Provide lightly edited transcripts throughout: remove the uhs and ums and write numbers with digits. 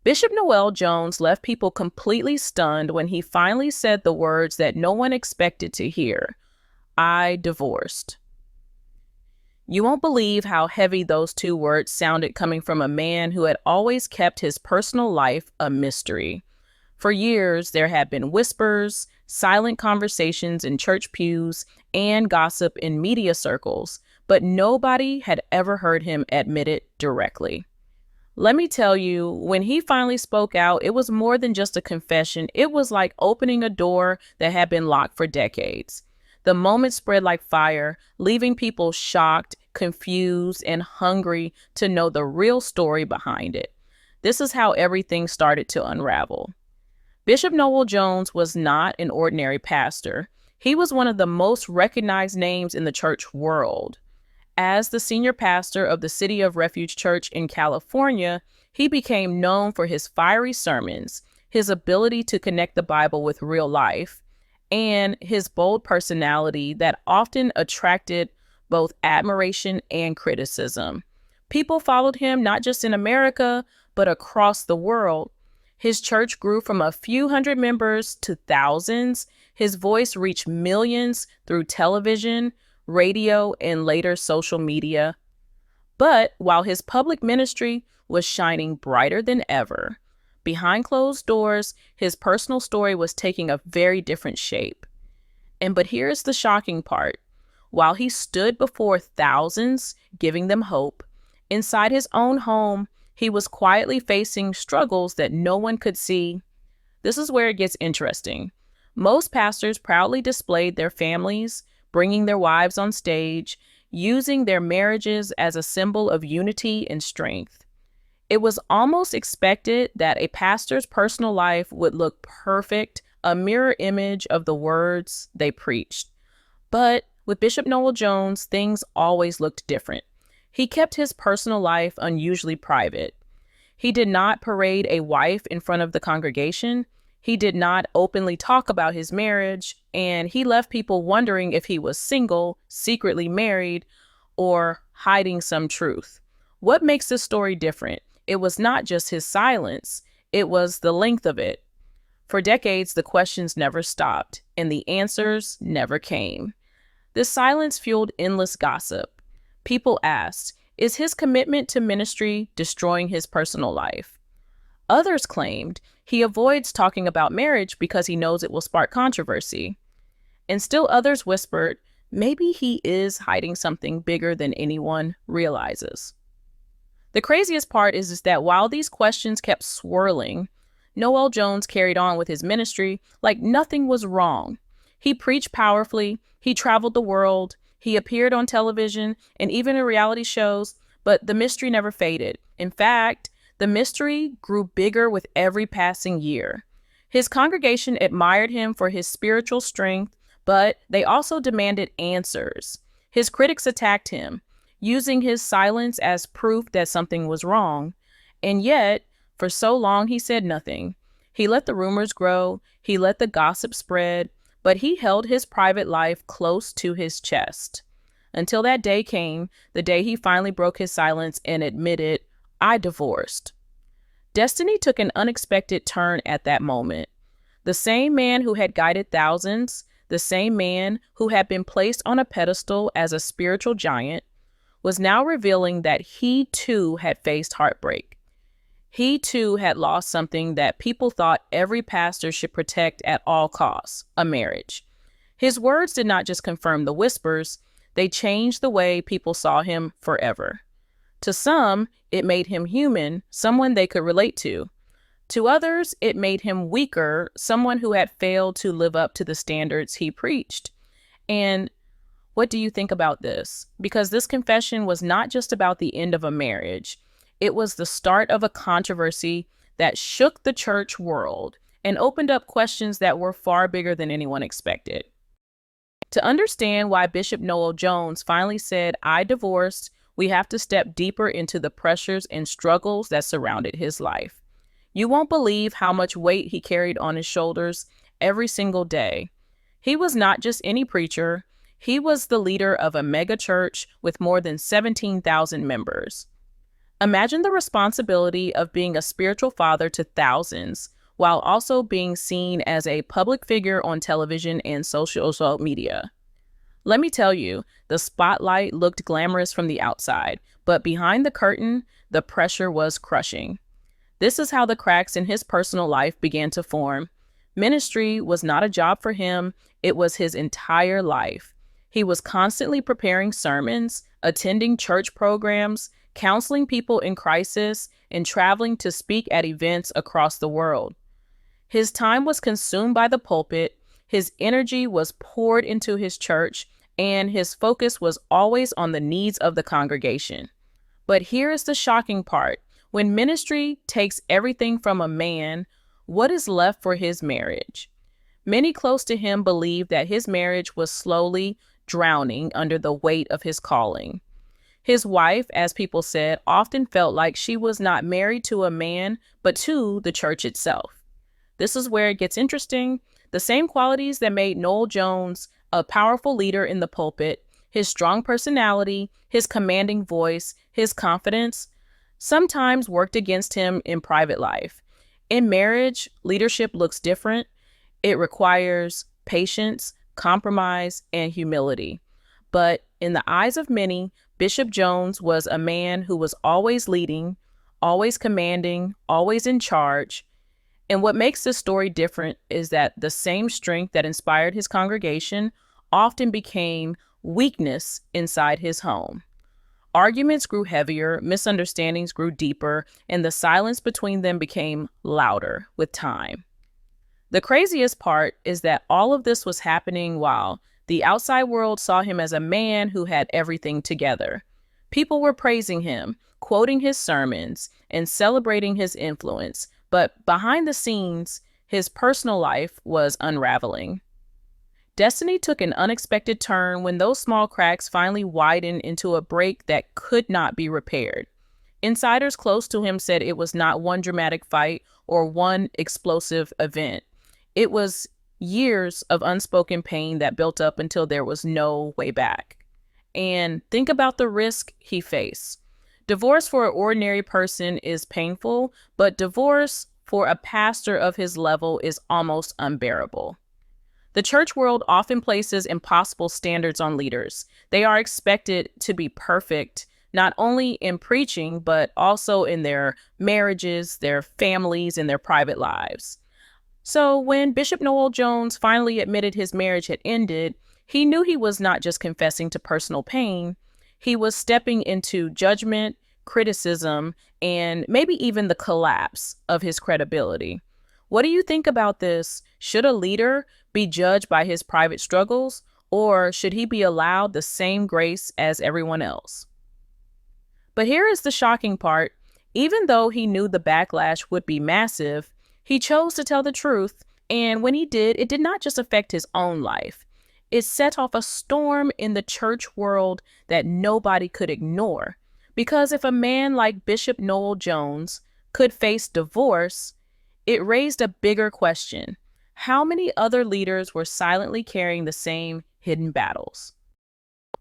Bishop Noel Jones left people completely stunned when he finally said the words that no one expected to hear: I divorced. You won't believe how heavy those two words sounded coming from a man who had always kept his personal life a mystery. For years, there had been whispers, silent conversations in church pews, and gossip in media circles, but nobody had ever heard him admit it directly. Let me tell you, when he finally spoke out, it was more than just a confession. It was like opening a door that had been locked for decades. The moment spread like fire, leaving people shocked, confused, and hungry to know the real story behind it. This is how everything started to unravel. Bishop Noel Jones was not an ordinary pastor. He was one of the most recognized names in the church world. As the senior pastor of the City of Refuge Church in California, he became known for his fiery sermons, his ability to connect the Bible with real life, and his bold personality that often attracted both admiration and criticism. People followed him not just in America, but across the world. His church grew from a few hundred members to thousands. His voice reached millions through television, radio, and later social media. But while his public ministry was shining brighter than ever, behind closed doors, his personal story was taking a very different shape. But here's the shocking part. While he stood before thousands, giving them hope, inside his own home, he was quietly facing struggles that no one could see. This is where it gets interesting. Most pastors proudly displayed their families, bringing their wives on stage, using their marriages as a symbol of unity and strength. It was almost expected that a pastor's personal life would look perfect, a mirror image of the words they preached. But with Bishop Noel Jones, things always looked different. He kept his personal life unusually private. He did not parade a wife in front of the congregation. He did not openly talk about his marriage, and he left people wondering if he was single, secretly married, or hiding some truth. What makes this story different? It was not just his silence, it was the length of it. For decades, the questions never stopped, and the answers never came. This silence fueled endless gossip. People asked, is his commitment to ministry destroying his personal life? Others claimed he avoids talking about marriage because he knows it will spark controversy. And still others whispered, maybe he is hiding something bigger than anyone realizes. The craziest part is that while these questions kept swirling, Noel Jones carried on with his ministry like nothing was wrong. He preached powerfully, he traveled the world, he appeared on television and even in reality shows, but the mystery never faded. In fact, the mystery grew bigger with every passing year. His congregation admired him for his spiritual strength, but they also demanded answers. His critics attacked him, using his silence as proof that something was wrong. And yet, for so long, he said nothing. He let the rumors grow, he let the gossip spread, but he held his private life close to his chest. Until that day came, the day he finally broke his silence and admitted, I divorced. Destiny took an unexpected turn at that moment. The same man who had guided thousands, the same man who had been placed on a pedestal as a spiritual giant, was now revealing that he too had faced heartbreak. He too had lost something that people thought every pastor should protect at all costs, a marriage. His words did not just confirm the whispers, they changed the way people saw him forever. To some, it made him human, someone they could relate to. To others, it made him weaker, someone who had failed to live up to the standards he preached. And what do you think about this? Because this confession was not just about the end of a marriage. It was the start of a controversy that shook the church world and opened up questions that were far bigger than anyone expected. To understand why Bishop Noel Jones finally said, I divorced, we have to step deeper into the pressures and struggles that surrounded his life. You won't believe how much weight he carried on his shoulders every single day. He was not just any preacher. He was the leader of a mega church with more than 17,000 members. Imagine the responsibility of being a spiritual father to thousands while also being seen as a public figure on television and social media. Let me tell you, the spotlight looked glamorous from the outside, but behind the curtain, the pressure was crushing. This is how the cracks in his personal life began to form. Ministry was not a job for him, it was his entire life. He was constantly preparing sermons, attending church programs, counseling people in crisis, and traveling to speak at events across the world. His time was consumed by the pulpit, his energy was poured into his church, and his focus was always on the needs of the congregation. But here is the shocking part. When ministry takes everything from a man, what is left for his marriage? Many close to him believed that his marriage was slowly drowning under the weight of his calling. His wife, as people said, often felt like she was not married to a man, but to the church itself. This is where it gets interesting. The same qualities that made Noel Jones a powerful leader in the pulpit, his strong personality, his commanding voice, his confidence, sometimes worked against him in private life. In marriage, leadership looks different. It requires patience, compromise, and humility. But in the eyes of many, Bishop Jones was a man who was always leading, always commanding, always in charge. And what makes this story different is that the same strength that inspired his congregation often became weakness inside his home. Arguments grew heavier, misunderstandings grew deeper, and the silence between them became louder with time. The craziest part is that all of this was happening while the outside world saw him as a man who had everything together. People were praising him, quoting his sermons, and celebrating his influence. But behind the scenes, his personal life was unraveling. Destiny took an unexpected turn when those small cracks finally widened into a break that could not be repaired. Insiders close to him said it was not one dramatic fight or one explosive event. It was years of unspoken pain that built up until there was no way back. And think about the risk he faced. Divorce for an ordinary person is painful, but divorce for a pastor of his level is almost unbearable. The church world often places impossible standards on leaders. They are expected to be perfect, not only in preaching, but also in their marriages, their families, and their private lives. So when Bishop Noel Jones finally admitted his marriage had ended, he knew he was not just confessing to personal pain. He was stepping into judgment, criticism, and maybe even the collapse of his credibility. What do you think about this? Should a leader be judged by his private struggles, or should he be allowed the same grace as everyone else? But here is the shocking part. Even though he knew the backlash would be massive, he chose to tell the truth, and when he did, it did not just affect his own life. It set off a storm in the church world that nobody could ignore. Because if a man like Bishop Noel Jones could face divorce, it raised a bigger question. How many other leaders were silently carrying the same hidden battles?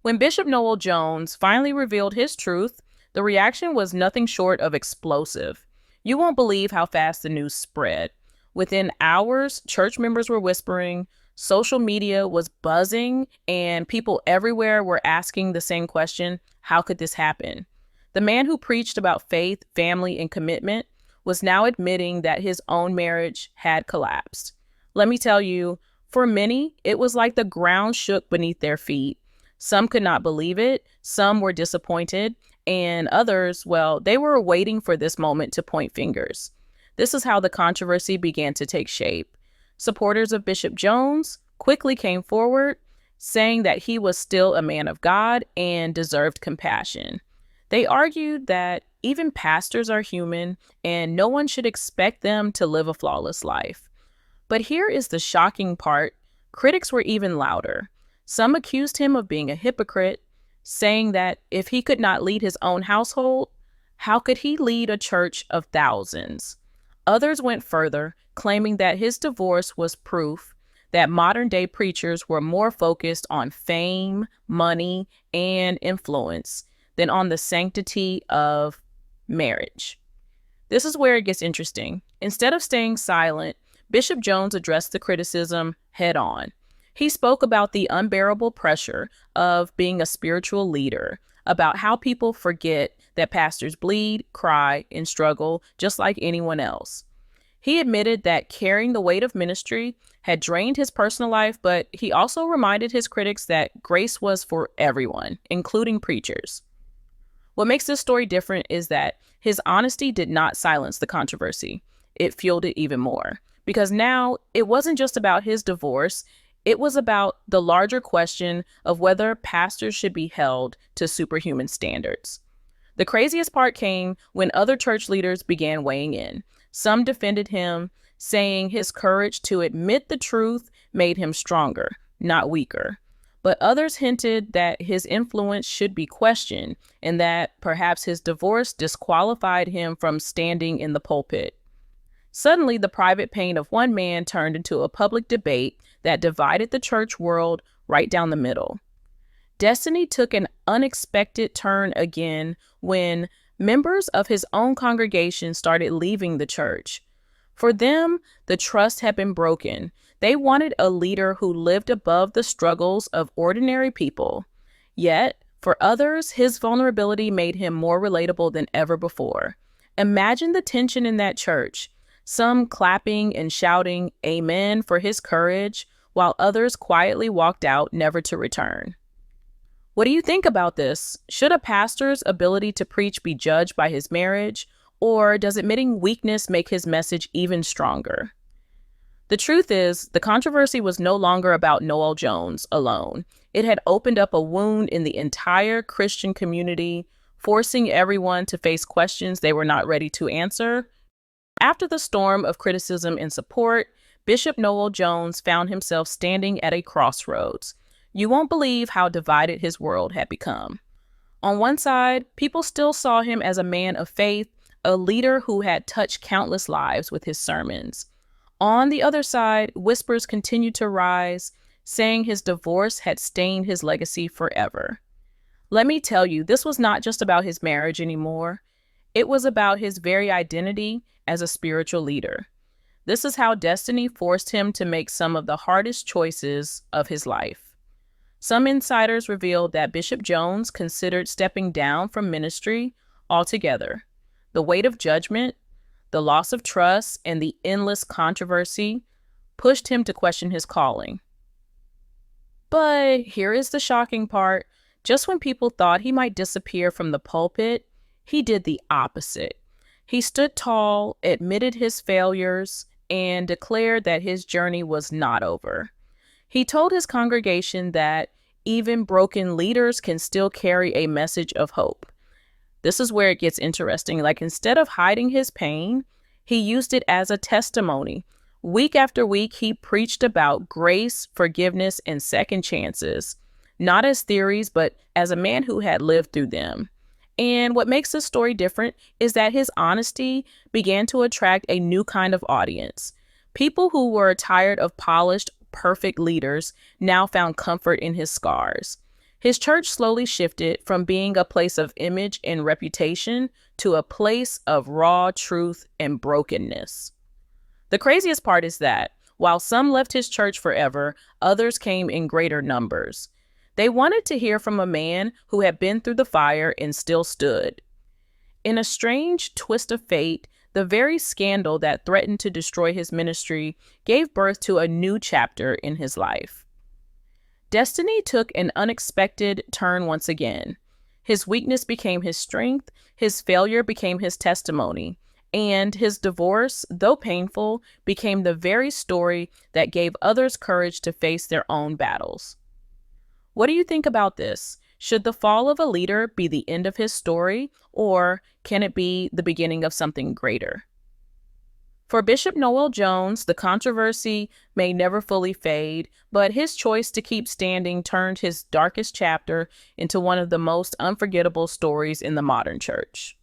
When Bishop Noel Jones finally revealed his truth, the reaction was nothing short of explosive. You won't believe how fast the news spread. Within hours, church members were whispering, social media was buzzing, and people everywhere were asking the same question: how could this happen? The man who preached about faith, family, and commitment was now admitting that his own marriage had collapsed. Let me tell you, for many, it was like the ground shook beneath their feet. Some could not believe it, some were disappointed, and others, well, they were waiting for this moment to point fingers. This is how the controversy began to take shape. Supporters of Bishop Jones quickly came forward, saying that he was still a man of God and deserved compassion. They argued that even pastors are human and no one should expect them to live a flawless life. But here is the shocking part. Critics were even louder. Some accused him of being a hypocrite, saying that if he could not lead his own household, how could he lead a church of thousands? Others went further, claiming that his divorce was proof that modern-day preachers were more focused on fame, money, and influence than on the sanctity of marriage. This is where it gets interesting. Instead of staying silent, Bishop Jones addressed the criticism head on. He spoke about the unbearable pressure of being a spiritual leader, about how people forget that pastors bleed, cry, and struggle just like anyone else. He admitted that carrying the weight of ministry had drained his personal life, but he also reminded his critics that grace was for everyone, including preachers. What makes this story different is that his honesty did not silence the controversy. It fueled it even more. Because now it wasn't just about his divorce, it was about the larger question of whether pastors should be held to superhuman standards. The craziest part came when other church leaders began weighing in. Some defended him, saying his courage to admit the truth made him stronger, not weaker. But others hinted that his influence should be questioned and that perhaps his divorce disqualified him from standing in the pulpit. Suddenly, the private pain of one man turned into a public debate that divided the church world right down the middle. Destiny took an unexpected turn again when members of his own congregation started leaving the church. For them, the trust had been broken. They wanted a leader who lived above the struggles of ordinary people. Yet, for others, his vulnerability made him more relatable than ever before. Imagine the tension in that church. Some clapping and shouting amen for his courage, while others quietly walked out, never to return. What do you think about this? Should a pastor's ability to preach be judged by his marriage, or does admitting weakness make his message even stronger? The truth is, the controversy was no longer about Noel Jones alone. It had opened up a wound in the entire Christian community, forcing everyone to face questions they were not ready to answer. After the storm of criticism and support, Bishop Noel Jones found himself standing at a crossroads. You won't believe how divided his world had become. On one side, people still saw him as a man of faith, a leader who had touched countless lives with his sermons. On the other side, whispers continued to rise, saying his divorce had stained his legacy forever. Let me tell you, this was not just about his marriage anymore. It was about his very identity as a spiritual leader. This is how destiny forced him to make some of the hardest choices of his life. Some insiders revealed that Bishop Jones considered stepping down from ministry altogether. The weight of judgment, the loss of trust, and the endless controversy pushed him to question his calling. But here is the shocking part. Just when people thought he might disappear from the pulpit, he did the opposite. He stood tall, admitted his failures, and declared that his journey was not over. He told his congregation that even broken leaders can still carry a message of hope. This is where it gets interesting. Instead of hiding his pain, he used it as a testimony. Week after week, he preached about grace, forgiveness, and second chances, not as theories, but as a man who had lived through them. And what makes this story different is that his honesty began to attract a new kind of audience. People who were tired of polished, perfect leaders now found comfort in his scars. His church slowly shifted from being a place of image and reputation to a place of raw truth and brokenness. The craziest part is that, while some left his church forever, others came in greater numbers. They wanted to hear from a man who had been through the fire and still stood. In a strange twist of fate, the very scandal that threatened to destroy his ministry gave birth to a new chapter in his life. Destiny took an unexpected turn once again. His weakness became his strength, his failure became his testimony, and his divorce, though painful, became the very story that gave others courage to face their own battles. What do you think about this? Should the fall of a leader be the end of his story, or can it be the beginning of something greater? For Bishop Noel Jones, the controversy may never fully fade, but his choice to keep standing turned his darkest chapter into one of the most unforgettable stories in the modern church.